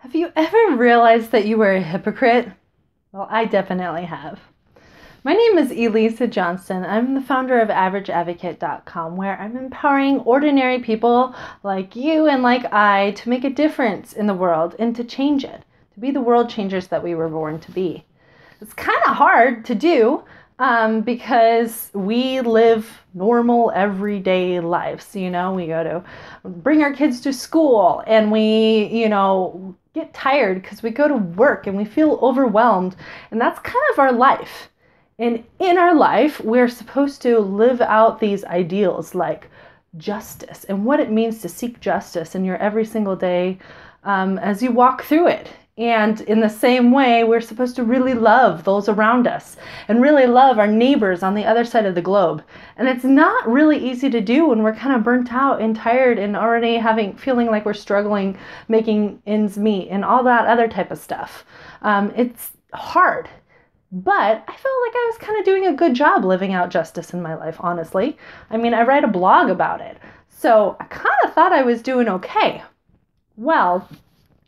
Have you ever realized that you were a hypocrite? Well, I definitely have. My name is Elisa Johnston. I'm the founder of AverageAdvocate.com, where I'm empowering ordinary people like you and like I to make a difference in the world and to change it, to be the world changers that we were born to be. It's kind of hard to do because we live normal everyday lives. We go to bring our kids to school and we, get tired because we go to work and we feel overwhelmed. And that's kind of our life. And in our life, we're supposed to live out these ideals like justice and what it means to seek justice in your every single day as you walk through it. And in the same way, we're supposed to really love those around us and really love our neighbors on the other side of the globe. And it's not really easy to do when we're kind of burnt out and tired and already feeling like we're struggling, making ends meet and all that other type of stuff. It's hard. But I felt like I was kind of doing a good job living out justice in my life, honestly. I mean, I write a blog about it. So I kind of thought I was doing okay. Well,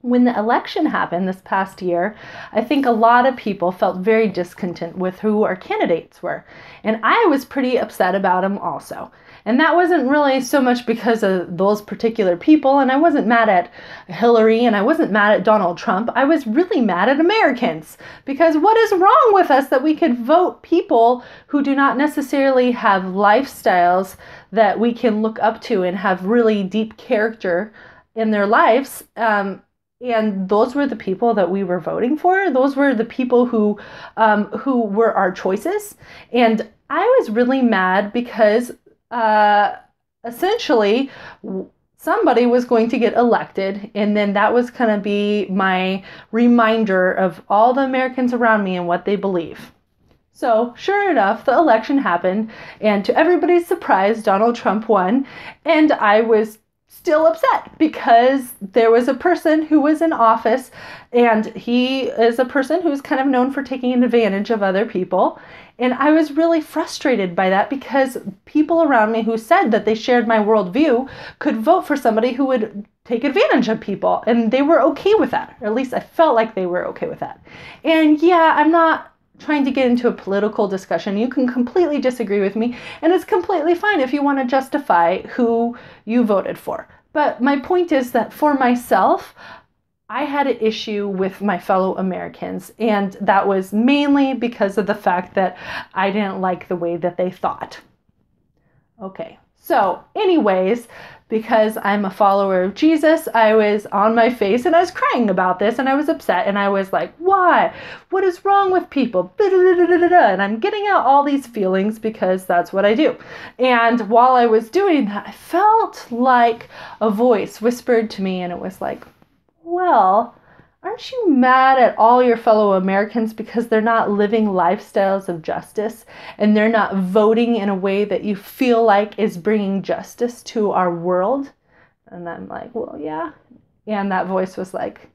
when the election happened this past year, I think a lot of people felt very discontent with who our candidates were. And I was pretty upset about them also. And that wasn't really so much because of those particular people. And I wasn't mad at Hillary and I wasn't mad at Donald Trump. I was really mad at Americans. Because what is wrong with us that we could vote people who do not necessarily have lifestyles that we can look up to and have really deep character in their lives? And those were the people that we were voting for. Those were the people who were our choices. And I was really mad because essentially somebody was going to get elected. And then that was going to be my reminder of all the Americans around me and what they believe. So sure enough, the election happened. And to everybody's surprise, Donald Trump won. And I was still upset because there was a person who was in office and he is a person who's kind of known for taking advantage of other people. And I was really frustrated by that because people around me who said that they shared my worldview could vote for somebody who would take advantage of people. And they were okay with that. Or at least I felt like they were okay with that. And yeah, I'm not trying to get into a political discussion. You can completely disagree with me, and it's completely fine if you want to justify who you voted for. But my point is that for myself, I had an issue with my fellow Americans, and that was mainly because of the fact that I didn't like the way that they thought. Okay, so anyways, because I'm a follower of Jesus, I was on my face and I was crying about this and I was upset and I was like, why? What is wrong with people? And I'm getting out all these feelings because that's what I do. And while I was doing that, I felt like a voice whispered to me and it was like, well, aren't you mad at all your fellow Americans because they're not living lifestyles of justice and they're not voting in a way that you feel like is bringing justice to our world? And I'm like, well, yeah. And that voice was like,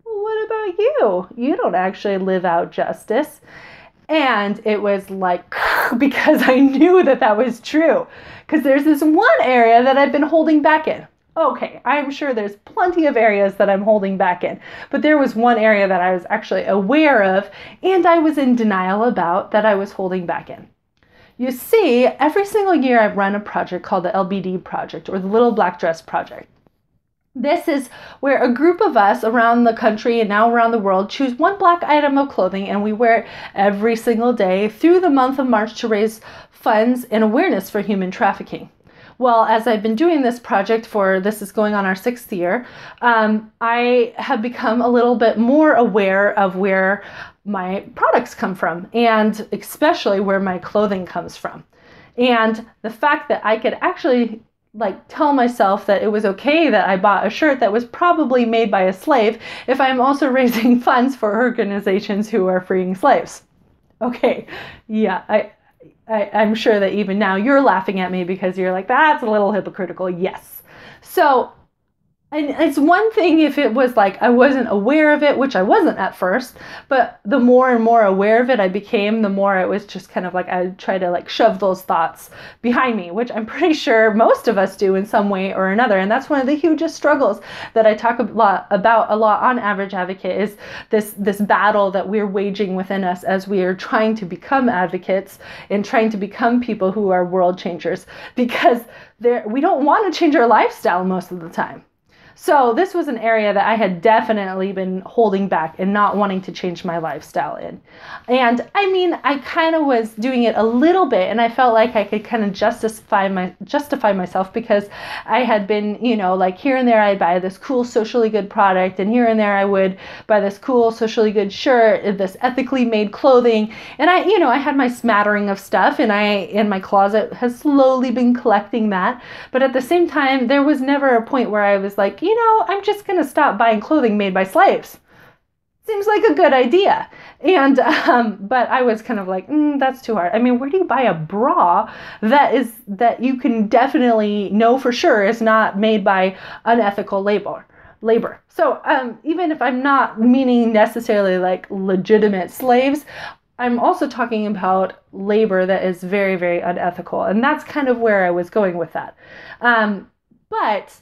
well, what about you? You don't actually live out justice. And it was like, because I knew that that was true. Because there's this one area that I've been holding back in. Okay, I'm sure there's plenty of areas that I'm holding back in, but there was one area that I was actually aware of and I was in denial about that I was holding back in. You see, every single year I run a project called the LBD Project or the Little Black Dress Project. This is where a group of us around the country and now around the world choose one black item of clothing and we wear it every single day through the month of March to raise funds and awareness for human trafficking. Well, as I've been doing this project this is going on our 6th year, I have become a little bit more aware of where my products come from and especially where my clothing comes from. And the fact that I could actually tell myself that it was okay that I bought a shirt that was probably made by a slave if I'm also raising funds for organizations who are freeing slaves. Okay, yeah, I'm sure that even now you're laughing at me because you're like, that's a little hypocritical. Yes. So And it's one thing if it was like I wasn't aware of it, which I wasn't at first, but the more and more aware of it I became, the more it was just kind of like I try to like shove those thoughts behind me, which I'm pretty sure most of us do in some way or another. And that's one of the hugest struggles that I talk about a lot on Average Advocate is this battle that we're waging within us as we are trying to become advocates and trying to become people who are world changers, because we don't want to change our lifestyle most of the time. So this was an area that I had definitely been holding back and not wanting to change my lifestyle in. And I mean, I kind of was doing it a little bit, and I felt like I could kind of justify myself because I had been, like here and there I'd buy this cool socially good product, and here and there I would buy this cool socially good shirt, this ethically made clothing, and I had my smattering of stuff, and my closet has slowly been collecting that. But at the same time, there was never a point where I was like, I'm just going to stop buying clothing made by slaves. Seems like a good idea. And, but I was kind of like, that's too hard. I mean, where do you buy a bra that you can definitely know for sure is not made by unethical labor? So, even if I'm not meaning necessarily like legitimate slaves, I'm also talking about labor that is very, very unethical. And that's kind of where I was going with that. But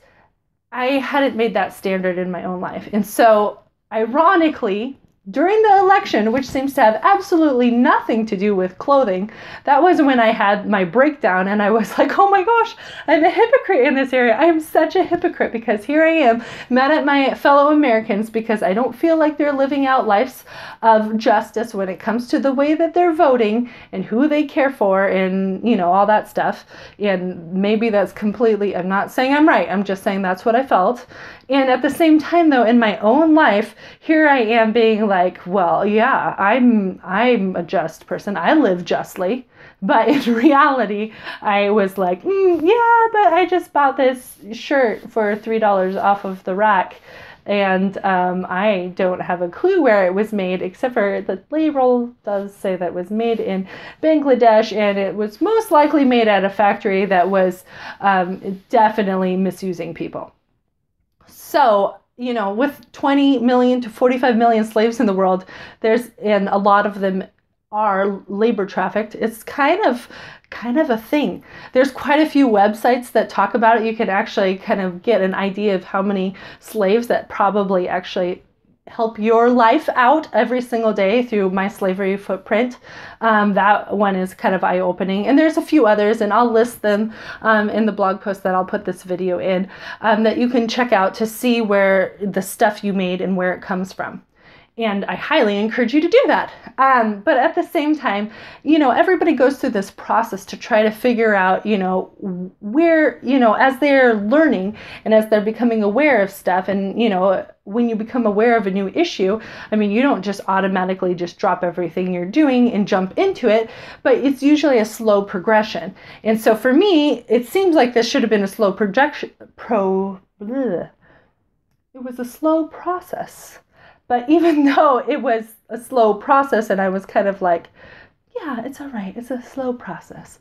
I hadn't made that standard in my own life. And so, ironically, during the election, which seems to have absolutely nothing to do with clothing, that was when I had my breakdown, and I was like, oh my gosh, I'm a hypocrite in this area. I am such a hypocrite because here I am mad at my fellow Americans because I don't feel like they're living out lives of justice when it comes to the way that they're voting and who they care for and, all that stuff. And maybe that's completely, I'm not saying I'm right. I'm just saying that's what I felt. And at the same time, though, in my own life, here I am being like, well, yeah, I'm a just person. I live justly. But in reality, I was like, yeah, but I just bought this shirt for $3 off of the rack. And I don't have a clue where it was made, except for the label does say that it was made in Bangladesh, and it was most likely made at a factory that was definitely misusing people. So, with 20 million to 45 million slaves in the world, and a lot of them are labor trafficked. It's kind of a thing. There's quite a few websites that talk about it. You can actually kind of get an idea of how many slaves that probably actually help your life out every single day through My Slavery Footprint. That one is kind of eye-opening. And there's a few others, and I'll list them in the blog post that I'll put this video in, that you can check out to see where the stuff you made and where it comes from. And I highly encourage you to do that. But at the same time, everybody goes through this process to try to figure out, where, as they're learning and as they're becoming aware of stuff. And, when you become aware of a new issue, I mean, you don't just automatically just drop everything you're doing and jump into it, but it's usually a slow progression. And so for me, it seems like this should have been a slow it was a slow process. But even though it was a slow process and I was kind of like, yeah, it's all right, it's a slow process.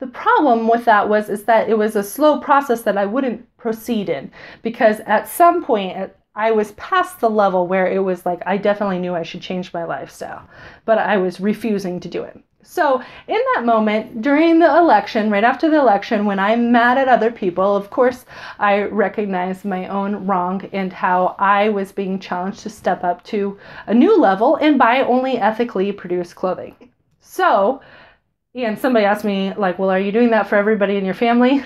The problem with that is that it was a slow process that I wouldn't proceed in, because at some point I was past the level where it was like I definitely knew I should change my lifestyle, but I was refusing to do it. So in that moment, during the election, right after the election, when I'm mad at other people, of course, I recognize my own wrong and how I was being challenged to step up to a new level and buy only ethically produced clothing. So, and somebody asked me, like, well, are you doing that for everybody in your family?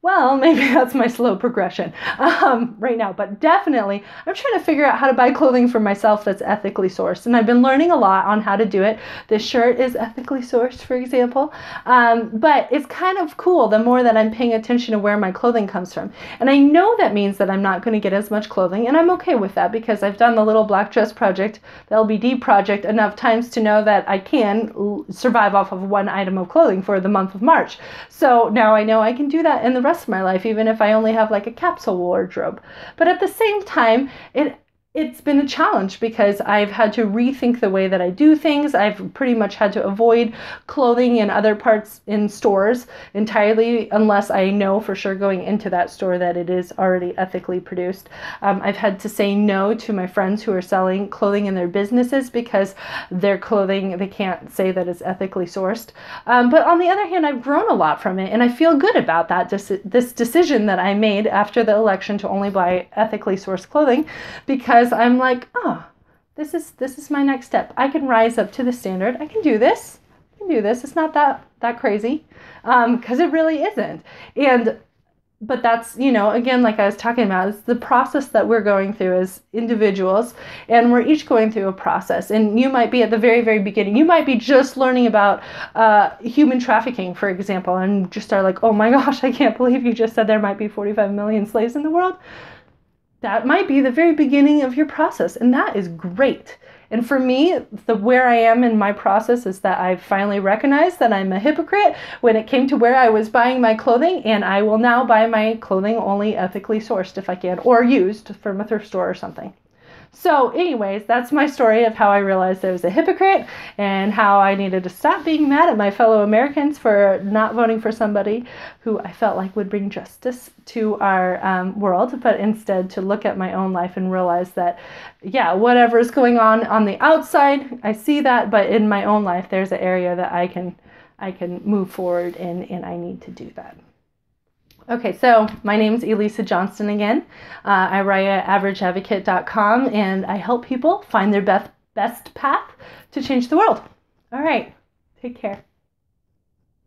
Well, maybe that's my slow progression right now. But definitely, I'm trying to figure out how to buy clothing for myself that's ethically sourced. And I've been learning a lot on how to do it. This shirt is ethically sourced, for example. But it's kind of cool the more that I'm paying attention to where my clothing comes from. And I know that means that I'm not going to get as much clothing. And I'm okay with that because I've done the Little Black Dress Project, the LBD project, enough times to know that I can survive off of one item of clothing for the month of March. So now I know I can do that in the rest of my life, even if I only have like a capsule wardrobe. But at the same time, it's been a challenge because I've had to rethink the way that I do things. I've pretty much had to avoid clothing in other parts in stores entirely, unless I know for sure going into that store that it is already ethically produced. I've had to say no to my friends who are selling clothing in their businesses because their clothing, they can't say that it's ethically sourced. But on the other hand, I've grown a lot from it, and I feel good about that. This decision that I made after the election to only buy ethically sourced clothing, because I'm like, oh, this is my next step. I can rise up to the standard. I can do this. I can do this. It's not that crazy, because it really isn't. But that's, again, like I was talking about, it's the process that we're going through as individuals, and we're each going through a process. And you might be at the very, very beginning. You might be just learning about human trafficking, for example, and just are like, oh my gosh, I can't believe you just said there might be 45 million slaves in the world. That might be the very beginning of your process, and that is great. And for me, where I am in my process is that I've finally recognized that I'm a hypocrite when it came to where I was buying my clothing, and I will now buy my clothing only ethically sourced if I can, or used from a thrift store or something. So anyways, that's my story of how I realized I was a hypocrite and how I needed to stop being mad at my fellow Americans for not voting for somebody who I felt like would bring justice to our world, but instead to look at my own life and realize that, yeah, whatever is going on the outside, I see that, but in my own life, there's an area that I can move forward in, and I need to do that. Okay, so my name is Elisa Johnston again. I write at averageadvocate.com, and I help people find their best path to change the world. All right, take care.